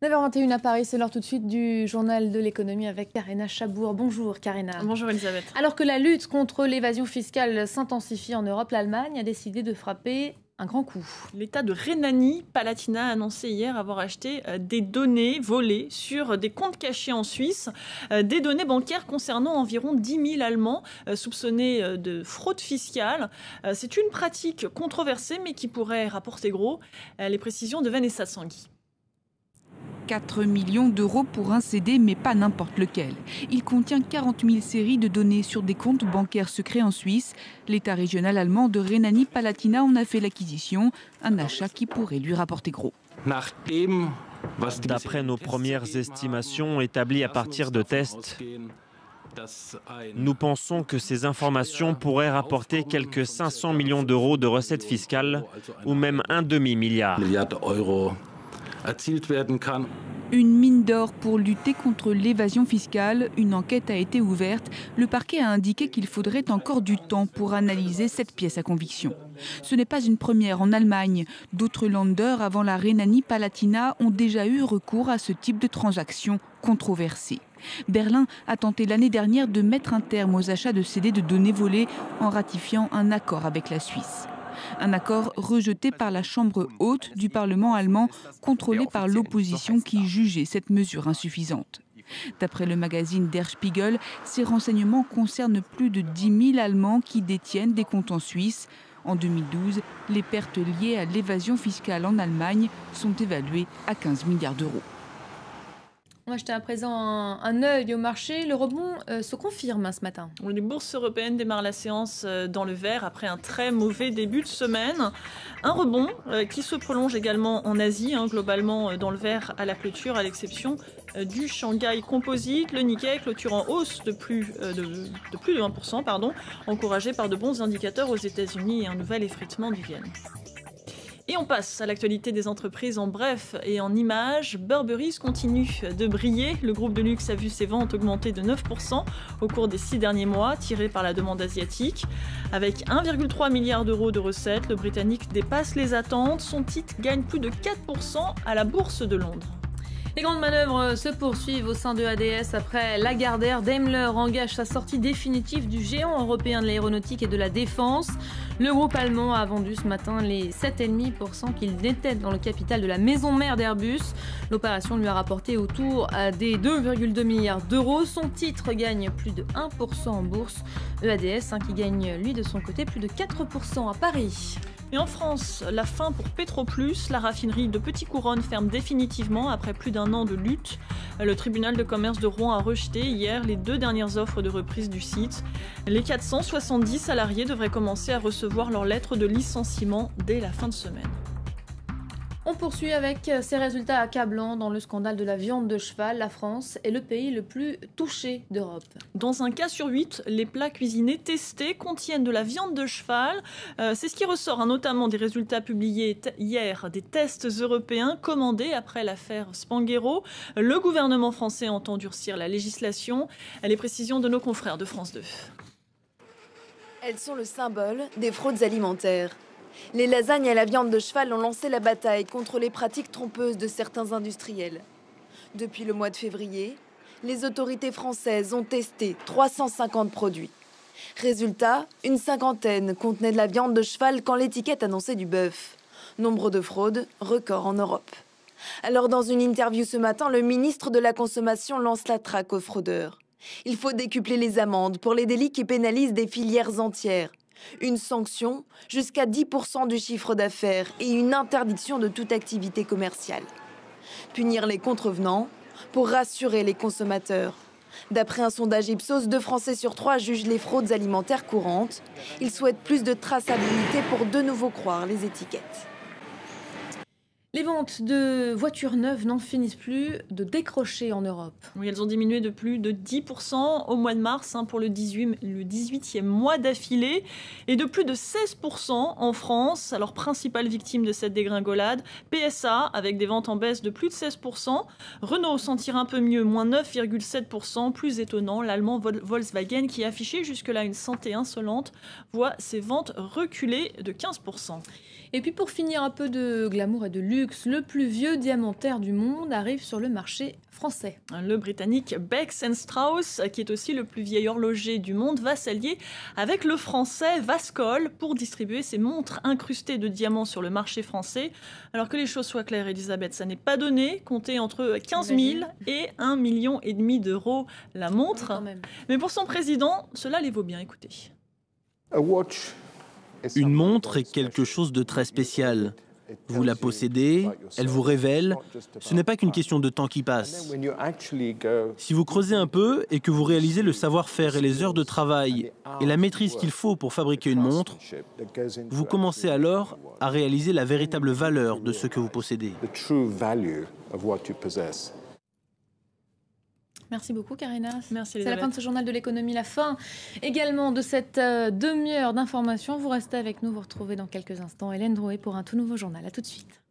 9h21 à Paris, c'est l'heure tout de suite du journal de l'économie avec Karina Chabour. Bonjour Karina. Bonjour Elisabeth. Alors que la lutte contre l'évasion fiscale s'intensifie en Europe, l'Allemagne a décidé de frapper un grand coup. L'État de Rhénanie-Palatinat a annoncé hier avoir acheté des données volées sur des comptes cachés en Suisse, des données bancaires concernant environ 10 000 Allemands soupçonnés de fraude fiscale. C'est une pratique controversée mais qui pourrait rapporter gros. Les précisions de Vanessa Tsangui. 4 millions d'euros pour un CD, mais pas n'importe lequel. Il contient 40 000 séries de données sur des comptes bancaires secrets en Suisse. L'État régional allemand de Rhénanie-Palatinat en a fait l'acquisition, un achat qui pourrait lui rapporter gros. D'après nos premières estimations établies à partir de tests, nous pensons que ces informations pourraient rapporter quelques 500 millions d'euros de recettes fiscales ou même un demi-milliard. Une mine d'or pour lutter contre l'évasion fiscale. Une enquête a été ouverte. Le parquet a indiqué qu'il faudrait encore du temps pour analyser cette pièce à conviction. Ce n'est pas une première en Allemagne. D'autres Länder avant la Rhénanie-Palatinat ont déjà eu recours à ce type de transactions controversées. Berlin a tenté l'année dernière de mettre un terme aux achats de CD de données volées en ratifiant un accord avec la Suisse. Un accord rejeté par la Chambre haute du Parlement allemand, contrôlée par l'opposition qui jugeait cette mesure insuffisante. D'après le magazine Der Spiegel, ces renseignements concernent plus de 10 000 Allemands qui détiennent des comptes en Suisse. En 2012, les pertes liées à l'évasion fiscale en Allemagne sont évaluées à 15 milliards d'euros. On va jeter à présent un œil au marché. Le rebond se confirme ce matin. Les bourses européennes démarrent la séance dans le vert après un très mauvais début de semaine. Un rebond qui se prolonge également en Asie, globalement dans le vert à la clôture, à l'exception du Shanghai Composite. Le Nikkei clôture en hausse de plus de 1%, encouragé par de bons indicateurs aux États-Unis et un nouvel effritement du yen. Et on passe à l'actualité des entreprises en bref et en images. Burberry continue de briller. Le groupe de luxe a vu ses ventes augmenter de 9% au cours des 6 derniers mois, tirées par la demande asiatique. Avec 1,3 milliard d'euros de recettes, le Britannique dépasse les attentes. Son titre gagne plus de 4% à la bourse de Londres. Les grandes manœuvres se poursuivent au sein de ADS. Après Lagardère, Daimler engage sa sortie définitive du géant européen de l'aéronautique et de la défense. Le groupe allemand a vendu ce matin les 7,5% qu'il détenait dans le capital de la maison mère d'Airbus. L'opération lui a rapporté autour des 2,2 milliards d'euros. Son titre gagne plus de 1% en bourse. EADS qui gagne lui de son côté plus de 4% à Paris. Et en France, la fin pour Petroplus. La raffinerie de Petit-Couronne ferme définitivement après plus d'un an de lutte. Le tribunal de commerce de Rouen a rejeté hier les 2 dernières offres de reprise du site. Les 470 salariés devraient commencer à recevoir leur lettre de licenciement dès la fin de semaine. On poursuit avec ces résultats accablants dans le scandale de la viande de cheval. La France est le pays le plus touché d'Europe. Dans un cas sur 8, les plats cuisinés testés contiennent de la viande de cheval. C'est ce qui ressort notamment des résultats publiés hier des tests européens commandés après l'affaire Spanghero. Le gouvernement français entend durcir la législation. Les précisions de nos confrères de France 2. Elles sont le symbole des fraudes alimentaires. Les lasagnes à la viande de cheval ont lancé la bataille contre les pratiques trompeuses de certains industriels. Depuis le mois de février, les autorités françaises ont testé 350 produits. Résultat, une cinquantaine contenaient de la viande de cheval quand l'étiquette annonçait du bœuf. Nombre de fraudes, record en Europe. Alors dans une interview ce matin, le ministre de la Consommation lance la traque aux fraudeurs. Il faut décupler les amendes pour les délits qui pénalisent des filières entières. Une sanction jusqu'à 10% du chiffre d'affaires et une interdiction de toute activité commerciale. Punir les contrevenants pour rassurer les consommateurs. D'après un sondage Ipsos, 2 Français sur 3 jugent les fraudes alimentaires courantes. Ils souhaitent plus de traçabilité pour de nouveau croire les étiquettes. Les ventes de voitures neuves n'en finissent plus de décrocher en Europe. Oui, elles ont diminué de plus de 10% au mois de mars pour le 18e mois d'affilée et de plus de 16% en France. Alors, principale victime de cette dégringolade, PSA avec des ventes en baisse de plus de 16%. Renault s'en tire un peu mieux, moins 9,7%. Plus étonnant, l'allemand Volkswagen qui affichait jusque-là une santé insolente voit ses ventes reculer de 15%. Et puis pour finir, un peu de glamour et de luxe, le plus vieux diamantaire du monde arrive sur le marché français. Le Britannique Becks & Strauss, qui est aussi le plus vieil horloger du monde, va s'allier avec le Français Vascol pour distribuer ses montres incrustées de diamants sur le marché français. Alors que les choses soient claires, Elisabeth, ça n'est pas donné. Comptez entre 15 000 et 1,5 million d'euros la montre. Mais pour son président, cela les vaut bien. Écoutez. Une montre est quelque chose de très spécial. Vous la possédez, elle vous révèle, ce n'est pas qu'une question de temps qui passe. Si vous creusez un peu et que vous réalisez le savoir-faire et les heures de travail et la maîtrise qu'il faut pour fabriquer une montre, vous commencez alors à réaliser la véritable valeur de ce que vous possédez. Merci beaucoup, Karina. Merci, c'est la fin de ce journal de l'économie, la fin également de cette demi-heure d'information. Vous restez avec nous, vous retrouvez dans quelques instants Hélène Drouet pour un tout nouveau journal. À tout de suite.